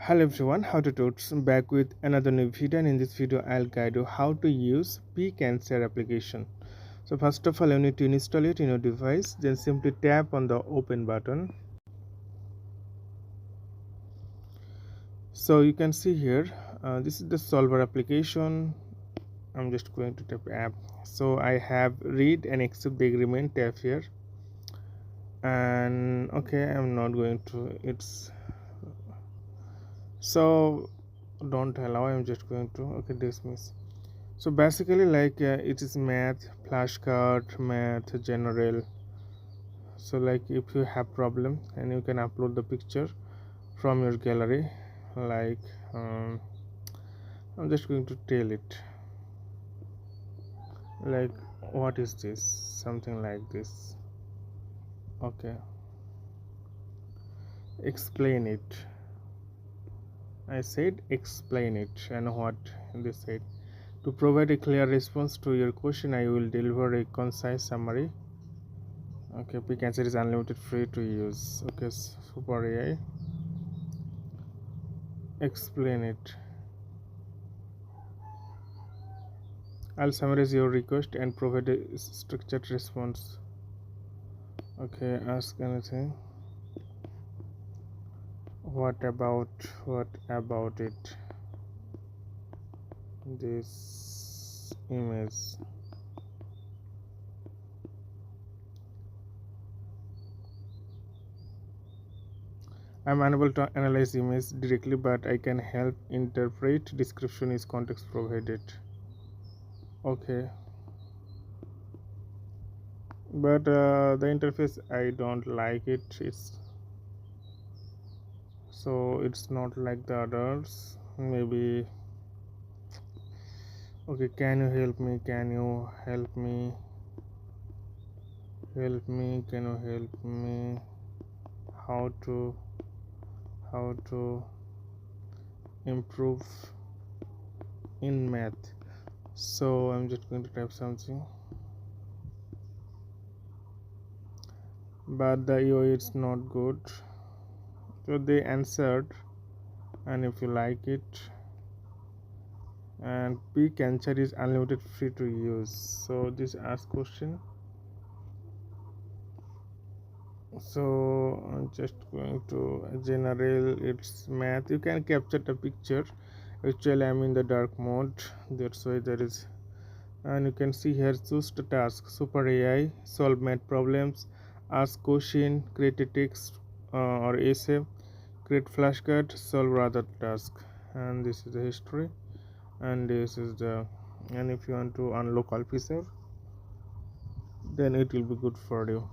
Hello everyone, how to tuts back with another new video, and in this video I'll guide you how to use pCancer application. So first of all, you need to install it in your device, then simply tap on the open button. So you can see here, this is the solver application. I'm just going to tap app. So I have read and accept the agreement tab here, and okay, I'm not going to it's so don't allow, I'm just going to okay dismiss. So basically, it is math, flashcard, math, general. So like if you have problem and you can upload the picture from your gallery, like I'm just going to tell it like what is this, something like this. Okay, explain it. I said explain it, and what they said. To provide a clear response to your question, I will deliver a concise summary. Okay, pCancer is unlimited, free to use. Okay, super AI. Explain it. I'll summarize your request and provide a structured response. Okay, ask anything. What about it? This image. I'm unable to analyze image directly, but I can help interpret. Description is context provided. Okay, but the interface I don't like it. It's not like the others. Maybe. Okay, can you help me? Can you help me? Help me? Can you help me? How to improve in math? So I'm just going to type something, but the UI is not good. So they answered, and if you like it, and pCancer is unlimited, free to use. So this ask question. So I'm just going to general, it's math. You can capture the picture. Actually I'm in the dark mode, that's why there is. And you can see here, choose the task, super AI, solve math problems, ask question, create a text or essay, create flashcard, solve other task. And this is the history, and this is the, and if you want to unlock all feature, then it will be good for you.